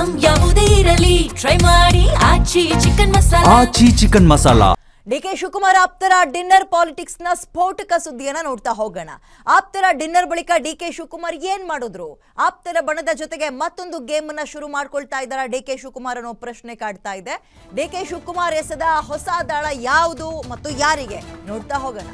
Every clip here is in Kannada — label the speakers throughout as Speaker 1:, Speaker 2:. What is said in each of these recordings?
Speaker 1: ಐಟಂ ಯಾವುದೇ ಇರಲಿ ಟ್ರೈ ಮಾಡಿ ಆಚಿ ಚಿಕನ್ ಮಸಾಲಾ.
Speaker 2: ಡಿಕೆ ಶಿವಕುಮಾರ್ ಆಪ್ತರ ಡಿನ್ನರ್ ಪಾಲಿಟಿಕ್ಸ್ ನ ಸ್ಫೋಟಕ ಸುದ್ದಿಯನ್ನ ನೋಡ್ತಾ ಹೋಗೋಣ. ಆಪ್ತರ ಡಿನ್ನರ್ ಬಳಿಕ ಡಿಕೆ ಶಿವಕುಮಾರ್ ಏನ್ ಮಾಡಿದ್ರು? ಆಪ್ತರ ಬಣದ ಜೊತೆಗೆ ಮತ್ತೊಂದು ಗೇಮ್ ಅನ್ನ ಶುರು ಮಾಡ್ಕೊಳ್ತಾ ಇದ್ದಾರಾ ಡಿಕೆ ಶಿವಕುಮಾರ್ ಅನ್ನೋ ಪ್ರಶ್ನೆ ಕಾಡ್ತಾ ಇದೆ. ಡಿಕೆ ಶಿವಕುಮಾರ್ ಎಸೆದ ಹೊಸ ದಾಳ ಯಾವುದು ಮತ್ತು ಯಾರಿಗೆ? ನೋಡ್ತಾ ಹೋಗೋಣ.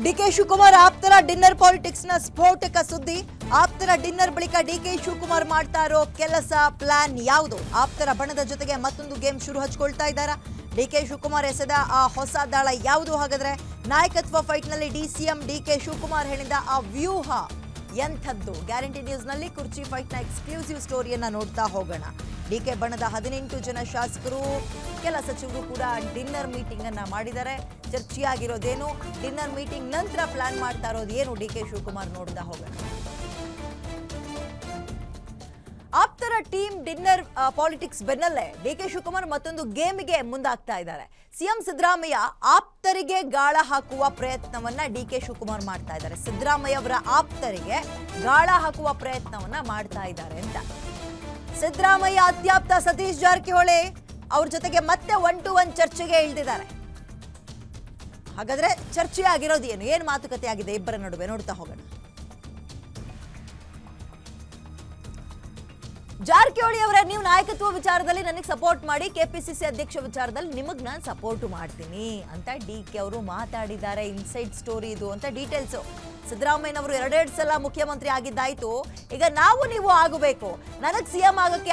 Speaker 2: ಡಿಕೆ ಶಿವಕುಮಾರ್ ಆಪ್ತರ ಡಿನ್ನರ್ ಪಾಲಿಟಿಕ್ಸ್ ನ ಸ್ಫೋಟಕ ಸುದ್ದಿ. ಆಪ್ತರ ಡಿನ್ನರ್ ಬಳಿಕ ಡಿಕೆ ಶಿವಕುಮಾರ್ ಮಾಡ್ತಾ ಇರೋ ಕೆಲಸ ಪ್ಲಾನ್ ಯಾವುದು? ಆಪ್ತರ ಬಣದ ಜೊತೆಗೆ ಮತ್ತೊಂದು ಗೇಮ್ ಶುರು ಹಚ್ಕೊಳ್ತಾ ಇದ್ದಾರಾ? ಡಿಕೆ ಶಿವಕುಮಾರ್ ಎಸೆದ ಆ ಹೊಸ ದಾಳ ಯಾವುದು? ಹಾಗಾದ್ರೆ ನಾಯಕತ್ವ ಫೈಟ್ ನಲ್ಲಿ ಡಿಸಿಎಂ ಡಿಕೆ ಶಿವಕುಮಾರ್ ಹೇಳಿದ ಆ ವ್ಯೂಹ ಎಂಥದ್ದು? ಗ್ಯಾರಂಟಿ ನ್ಯೂಸ್ ನಲ್ಲಿ ಕುರ್ಚಿ ಫೈಟ್ ನ ಎಕ್ಸ್ಕ್ಲೂಸಿವ್ ಸ್ಟೋರಿಯನ್ನ ನೋಡ್ತಾ ಹೋಗೋಣ. ಡಿಕೆ ಬಣದ 18 ಜನ ಶಾಸಕರು, ಕೆಲ ಸಚಿವರು ಕೂಡ ಡಿನ್ನರ್ ಮೀಟಿಂಗ್ ಅನ್ನ ಮಾಡಿದ್ದಾರೆ. ಚರ್ಚೆಯಾಗಿರೋದೇನು? ಡಿನ್ನರ್ ಮೀಟಿಂಗ್ ನಂತರ ಪ್ಲಾನ್ ಮಾಡ್ತಾ ಇರೋದು ಏನು? ಡಿಕೆ ಶಿವಕುಮಾರ್ ನೋಡ್ತಾ ಹೋಗೋಣ. ಆಪ್ತರ ಟೀಮ್ ಡಿನ್ನರ್ ಪಾಲಿಟಿಕ್ಸ್ ಬೆನ್ನಲ್ಲೇ ಡಿಕೆ ಶಿವಕುಮಾರ್ ಮತ್ತೊಂದು ಗೇಮ್ಗೆ ಮುಂದಾಗ್ತಾ ಇದ್ದಾರೆ. ಸಿಎಂ ಸಿದ್ದರಾಮಯ್ಯ ಆಪ್ತರಿಗೆ ಗಾಳ ಹಾಕುವ ಪ್ರಯತ್ನವನ್ನ ಡಿಕೆ ಶಿವಕುಮಾರ್ ಮಾಡ್ತಾ ಇದ್ದಾರೆ. ಸಿದ್ದರಾಮಯ್ಯ ಅವರ ಆಪ್ತರಿಗೆ ಗಾಳ ಹಾಕುವ ಪ್ರಯತ್ನವನ್ನ ಮಾಡ್ತಾ ಇದ್ದಾರೆ ಅಂತ. ಸಿದ್ದರಾಮಯ್ಯ ಅತ್ಯಾಪ್ತ ಸತೀಶ್ ಜಾರಕಿಹೊಳಿ ಅವ್ರ ಜೊತೆಗೆ ಮತ್ತೆ 1-to-1 ಚರ್ಚೆಗೆ ಇಳಿದಿದ್ದಾರೆ. ಹಾಗಾದ್ರೆ ಚರ್ಚೆ ಆಗಿರೋದು ಏನು? ಏನ್ ಮಾತುಕತೆ ಆಗಿದೆ ಇಬ್ಬರ ನಡುವೆ? ನೋಡ್ತಾ ಹೋಗೋಣ. ಜಾರಕಿಹೊಳಿ ಅವರೇ, ನೀವು ನಾಯಕತ್ವ ವಿಚಾರದಲ್ಲಿ ನನಗೆ ಸಪೋರ್ಟ್ ಮಾಡಿ, ಕೆಪಿಸಿಸಿ ಅಧ್ಯಕ್ಷ ವಿಚಾರದಲ್ಲಿ ನಿಮಗೆ ನಾನು ಸಪೋರ್ಟ್ ಮಾಡ್ತೀನಿ ಅಂತ ಡಿಕೆ ಅವರು ಮಾತಾಡಿದ್ದಾರೆ. ಇನ್ಸೈಡ್ ಸ್ಟೋರಿ ಇದು ಅಂತ ಡೀಟೇಲ್ಸ್. ಸಿದ್ದರಾಮಯ್ಯನವರು 2 ಸಲ ಮುಖ್ಯಮಂತ್ರಿ ಆಗಿದ್ದಾಯ್ತು, ಈಗ ನೀವು ಆಗಬೇಕು. ನನಗೆ ಸಿಎಂ ಆಗಕ್ಕೆ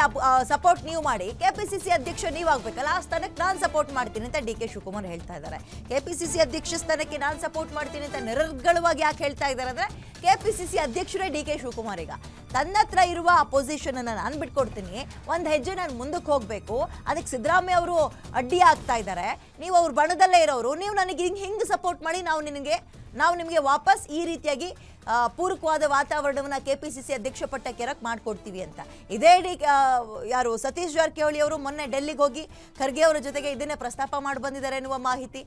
Speaker 2: ಸಪೋರ್ಟ್ ನೀವು ಮಾಡಿ, ಕೆಪಿಸಿಸಿ ಅಧ್ಯಕ್ಷ ನೀವು ಆಗ್ಬೇಕಲ್ಲ, ಆ ಸ್ಥಾನಕ್ಕೆ ನಾನು ಸಪೋರ್ಟ್ ಮಾಡ್ತೀನಿ ಅಂತ ಡಿಕೆ ಶಿವಕುಮಾರ್ ಹೇಳ್ತಾ ಇದ್ದಾರೆ. ಕೆಪಿಸಿಸಿ ಅಧ್ಯಕ್ಷ ಸ್ಥಾನಕ್ಕೆ ನಾನು ಸಪೋರ್ಟ್ ಮಾಡ್ತೀನಿ ಅಂತ ನಿರರ್ಗಳವಾಗಿ ಯಾಕೆ ಹೇಳ್ತಾ ಇದ್ದಾರೆ ಅಂದ್ರೆ, ಕೆಪಿಸಿಸಿ ಅಧ್ಯಕ್ಷರೇ ಡಿಕೆ ಶಿವಕುಮಾರ್ ಈಗ ತನ್ನ ಹತ್ರ ಇರುವ ಅಪೋಸಿಷನ್ ಅನ್ನ ನಾನು ಬಿಟ್ಕೊಡ್ತೀನಿ, ಒಂದು ಹೆಜ್ಜೆ ನಾನು ಮುಂದಕ್ಕೆ ಹೋಗ್ಬೇಕು, ಅದಕ್ಕೆ ಸಿದ್ದರಾಮಯ್ಯ ಅವರು ಅಡ್ಡಿ ಆಗ್ತಾ ಇದ್ದಾರೆ, ನೀವು ಅವ್ರ ಬಣದಲ್ಲೇ ಇರೋರು, ನೀವು ನನಗೆ ಹಿಂಗೆ ಸಪೋರ್ಟ್ ಮಾಡಿ, ನಾವು ನಿಮಗೆ ವಾಪಸ್ ಈ ರೀತಿಯಾಗಿ ಪೂರಕವಾದ ವಾತಾವರಣವನ್ನ ಕೆಪಿಸಿಸಿ ಅಧ್ಯಕ್ಷ ಪಟ್ಟಕ್ಕೆ ಮಾಡ್ಕೊಡ್ತೀವಿ ಅಂತ. ಇದೇ ಯಾರು ಸತೀಶ್ ಜಾರಕಿಹೊಳಿ ಅವರು ಮೊನ್ನೆ ಡೆಲ್ಲಿಗೆ ಹೋಗಿ ಖರ್ಗೆ ಅವರ ಜೊತೆಗೆ ಇದನ್ನೇ ಪ್ರಸ್ತಾಪ ಮಾಡಿ ಬಂದಿದ್ದಾರೆ ಎನ್ನುವ ಮಾಹಿತಿ.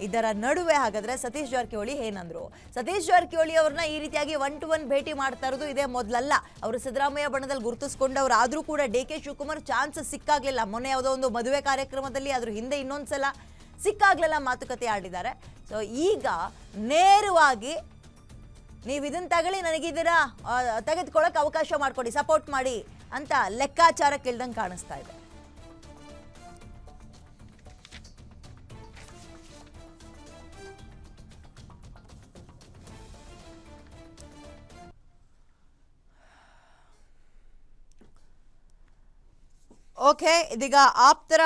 Speaker 2: ಇದರ ನಡುವೆ ಹಾಗಾದ್ರೆ ಸತೀಶ್ ಜಾರಕಿಹೊಳಿ ಏನಂದ್ರು? ಸತೀಶ್ ಜಾರಕಿಹೊಳಿ ಅವ್ರನ್ನ ಈ ರೀತಿಯಾಗಿ 1-to-1 ಭೇಟಿ ಮಾಡ್ತಾ ಇರೋದು ಇದೇ ಮೊದಲಲ್ಲ. ಅವರು ಸಿದ್ದರಾಮಯ್ಯ ಬಣದಲ್ಲಿ ಗುರುತಿಸ್ಕೊಂಡವ್ರು, ಆದ್ರೂ ಕೂಡ ಡಿಕೆ ಶಿವಕುಮಾರ್ ಚಾನ್ಸ್ ಸಿಕ್ಕಾಗ್ಲಿಲ್ಲ. ಮೊನ್ನೆ ಯಾವುದೋ ಒಂದು ಮದುವೆ ಕಾರ್ಯಕ್ರಮದಲ್ಲಿ, ಅದ್ರ ಹಿಂದೆ ಇನ್ನೊಂದ್ಸಲ ಸಿಕ್ಕಾಗ್ಲೆಲ್ಲ ಮಾತುಕತೆ ಆಡಿದ್ದಾರೆ. ಸೊ ಈಗ ನೇರವಾಗಿ ನೀವು ಇದನ್ನ ತಗೊಳ್ಳಿ, ನನಗಿದ್ದೀರ ತೆಗೆದುಕೊಳ್ಳೋಕೆ ಅವಕಾಶ ಮಾಡಿಕೊಡಿ, ಸಪೋರ್ಟ್ ಮಾಡಿ ಅಂತ ಲೆಕ್ಕಾಚಾರಕ್ಕೆ ಇಲ್ದಂಗೆ ಕಾಣಿಸ್ತಾ ಇದೆ. ಓಕೆ, ಇದೀಗ ಆಪ್ತರ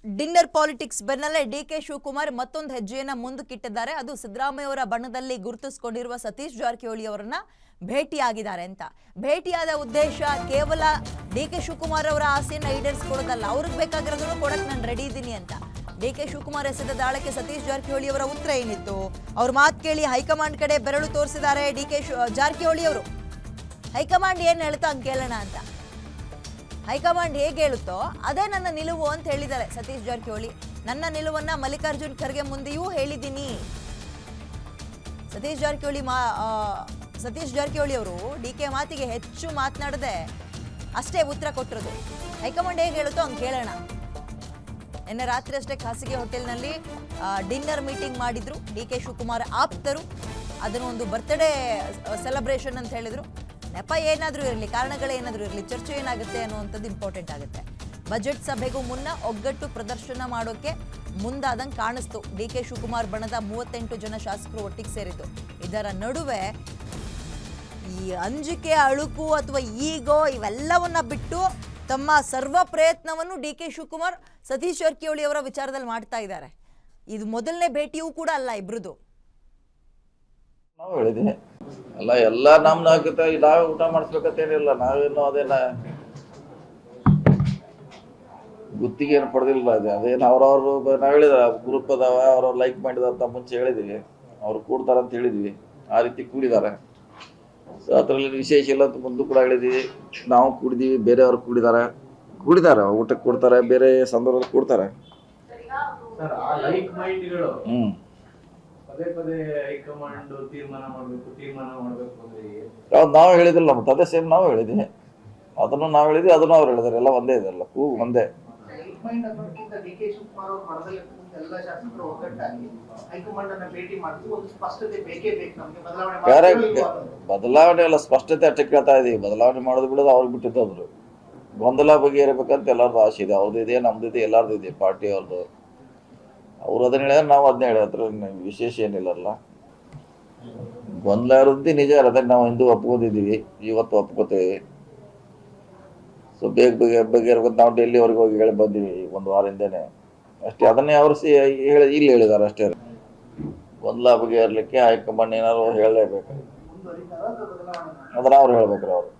Speaker 2: ಡಿನ್ನರ್ ಪಾಲಿಟಿಕ್ಸ್ ಬೆನ್ನಲ್ಲೇ ಡಿಕೆ ಶಿವಕುಮಾರ್ ಮತ್ತೊಂದು ಹೆಜ್ಜೆಯನ್ನ ಮುಂದಕ್ಕಿಟ್ಟಿದ್ದಾರೆ. ಅದು ಸಿದ್ದರಾಮಯ್ಯ ಅವರ ಬಣದಲ್ಲಿ ಗುರುತಿಸಿಕೊಂಡಿರುವ ಸತೀಶ್ ಜಾರಕಿಹೊಳಿ ಅವರನ್ನ ಭೇಟಿಯಾಗಿದ್ದಾರೆ ಅಂತ. ಭೇಟಿಯಾದ ಉದ್ದೇಶ ಕೇವಲ ಡಿಕೆ ಶಿವಕುಮಾರ್ ಅವರ ಆಸೆಯನ್ನ ಈಡೇರಿಸಿಕೊಳ್ಳೋದಲ್ಲ, ಅವ್ರಿಗೆ ಬೇಕಾಗಿರೋದನ್ನು ಕೊಡಕ್ಕೆ ನಾನು ರೆಡಿ ಇದ್ದೀನಿ ಅಂತ. ಡಿಕೆ ಶಿವಕುಮಾರ್ ಎಸೆದ ದಾಳಕ್ಕೆ ಸತೀಶ್ ಜಾರಕಿಹೊಳಿ ಅವರ ಉತ್ತರ ಏನಿತ್ತು? ಅವ್ರ ಮಾತು ಕೇಳಿ ಹೈಕಮಾಂಡ್ ಕಡೆ ಬೆರಳು ತೋರಿಸಿದ್ದಾರೆ ಡಿಕೆ ಜಾರಕಿಹೊಳಿ ಅವರು. ಹೈಕಮಾಂಡ್ ಏನ್ ಹೇಳ್ತಾ ಹಂಗೆ ಕೇಳೋಣ ಅಂತ. ಹೈಕಮಾಂಡ್ ಹೇಗೆ ಹೇಳುತ್ತೋ ಅದೇ ನನ್ನ ನಿಲುವು ಅಂತ ಹೇಳಿದ್ದಾರೆ ಸತೀಶ್ ಜಾರಕಿಹೊಳಿ. ನನ್ನ ನಿಲುವನ್ನ ಮಲ್ಲಿಕಾರ್ಜುನ್ ಖರ್ಗೆ ಮುಂದೆಯೂ ಹೇಳಿದ್ದೀನಿ. ಸತೀಶ್ ಜಾರಕಿಹೊಳಿ ಅವರು ಡಿಕೆ ಮಾತಿಗೆ ಹೆಚ್ಚು ಮಾತನಾಡದೆ ಅಷ್ಟೇ ಉತ್ತರ ಕೊಟ್ಟಿರೋದು. ಹೈಕಮಾಂಡ್ ಹೇಗೆ ಹೇಳುತ್ತೋ ಹಂಗೆ ಕೇಳೋಣ. ನಿನ್ನೆ ರಾತ್ರಿ ಅಷ್ಟೇ ಖಾಸಗಿ ಹೋಟೆಲ್ನಲ್ಲಿ ಡಿನ್ನರ್ ಮೀಟಿಂಗ್ ಮಾಡಿದ್ರು ಡಿಕೆ ಶಿವಕುಮಾರ್ ಆಪ್ತರು. ಅದನ್ನು ಒಂದು ಬರ್ತ್ಡೇ ಸೆಲೆಬ್ರೇಷನ್ ಅಂತ ಹೇಳಿದ್ರು. ನೆಪ ಏನಾದರೂ ಇರಲಿ, ಕಾರಣಗಳೇನಾದರೂ ಇರಲಿ, ಚರ್ಚೆ ಏನಾಗುತ್ತೆ ಅನ್ನುವಂಥದ್ದು ಇಂಪಾರ್ಟೆಂಟ್ ಆಗುತ್ತೆ. ಬಜೆಟ್ ಸಭೆಗೂ ಮುನ್ನ ಒಗ್ಗಟ್ಟು ಪ್ರದರ್ಶನ ಮಾಡೋಕೆ ಮುಂದಾದಂಗೆ ಕಾಣಿಸ್ತು. ಡಿಕೆ ಶಿವಕುಮಾರ್ ಬಣದ 38 ಜನ ಶಾಸಕರು ಒಟ್ಟಿಗೆ ಸೇರಿದ್ದು. ಇದರ ನಡುವೆ ಈ ಅಂಜಿಕೆ, ಅಳುಕು ಅಥವಾ ಈಗೋ ಇವೆಲ್ಲವನ್ನ ಬಿಟ್ಟು ತಮ್ಮ ಸರ್ವ ಪ್ರಯತ್ನವನ್ನು ಡಿಕೆ ಶಿವಕುಮಾರ್ ಸತೀಶ್ ಜಾರಕಿಹೊಳಿ ಅವರ ವಿಚಾರದಲ್ಲಿ ಮಾಡ್ತಾ ಇದ್ದಾರೆ. ಇದು ಮೊದಲನೇ ಭೇಟಿಯೂ ಕೂಡ ಅಲ್ಲ ಇಬ್ರದ್ದು.
Speaker 3: ಹೇಳಿದ್ದೀನಿ. ಅಲ್ಲ ಎಲ್ಲ ನಮ್ಮ ನಾವೇ ಊಟ ಮಾಡಿಸ್ಬೇಕಂತೇನಿಲ್ಲ, ನಾವೇನು ಅದೇನ ಗುತ್ತಿಗೆ ಏನು ಪಡೆದಿಲ್ಲ. ಅದೇನು ಅವ್ರವ್ರು ನಾವು ಹೇಳಿದ ಗ್ರೂಪ್ ಅದಾವ, ಅವ್ರವ್ರು ಲೈಕ್ ಮಾಡಿದಂತ ಮುಂಚೆ ಹೇಳಿದ್ವಿ, ಅವ್ರು ಕೂಡ್ತಾರಂತ ಹೇಳಿದ್ವಿ, ಆ ರೀತಿ ಕೂಡಿದ್ದಾರೆ. ಸೊ ಅದರಲ್ಲಿ ವಿಶೇಷ ಇಲ್ಲ ಅಂತ ಮುಂದೆ ಕೂಡ ಹೇಳಿದ್ವಿ. ನಾವು ಕೂಡಿದೀವಿ, ಬೇರೆಯವ್ರು ಕೂಡಿದ್ದಾರೆ, ಊಟಕ್ಕೆ ಕೊಡ್ತಾರೆ, ಬೇರೆ ಸಂದರ್ಭದಲ್ಲಿ ಕೊಡ್ತಾರೆ. ನಾವು ಹೇಳಿದಿಲ್ಲ, ಮತ್ತೆ ಅದೇ ಸೇಮ್ ನಾವು ಹೇಳಿದ್ವಿ, ಅದನ್ನು ನಾವು ಹೇಳಿದ್ವಿ, ಅದನ್ನು ಅವ್ರು ಹೇಳಿದಾರೆ, ಎಲ್ಲ ಒಂದೇ ಇದೆಲ್ಲ, ಒಂದೇ. ಬದಲಾವಣೆ ಎಲ್ಲ ಸ್ಪಷ್ಟತೆ ಅಷ್ಟೇ ಕೇಳ್ತಾ ಇದೀವಿ. ಬದಲಾವಣೆ ಮಾಡೋದು ಬಿಡೋದು ಅವ್ರಿಗೆ ಬಿಟ್ಟಿದ್ದವ್ರು. ಗೊಂದಲ ಬಗೆಹರಿಬೇಕಂತ ಎಲ್ಲರದ್ದು ಆಸೆ ಇದೆ, ಅವ್ರದ್ದು ಇದೆ, ನಮ್ದು ಇದೆ, ಎಲ್ಲರದ್ದು ಇದೆ, ಪಾರ್ಟಿ ಅವ್ರದ್ದು. ಅವ್ರು ಅದನ್ನ ಹೇಳಿದ್ರೆ ನಾವು ಅದನ್ನೇ ಹೇಳಿದ್ರೆ ವಿಶೇಷ ಏನಿಲ್ಲಲ್ಲ. ಗೊಂದಲ ಇರೋದು ನಿಜ, ಅದನ್ನ ನಾವು ಹಿಂದೂ ಒಪ್ಕೊಂಡಿದ್ದೀವಿ, ಇವತ್ತು ಒಪ್ಕೋತೀವಿ. ಸೊ ಬೇಗ ಬಗೆಹರ್ಬೇಕು. ನಾವು ಡೆಲ್ಲಿವರೆಗೆ ಹೋಗಿ ಹೇಳಿ ಬಂದೀವಿ ಒಂದು ವಾರದಿಂದನೇ ಅಷ್ಟೇ. ಅದನ್ನೇ ಅವರು ಇಲ್ಲಿ ಹೇಳಿದ್ದಾರೆ ಅಷ್ಟೇ. ಗೊಂದಲ ಬಗೆಹರ್ಲಿಕ್ಕೆ ಹೈಕಮಾಂಡ್ ಏನಾದ್ರು ಹೇಳಲೇಬೇಕು, ಅದನ್ನ ಅವ್ರು ಹೇಳ್ಬೇಕ್ರಿ ಅವರು.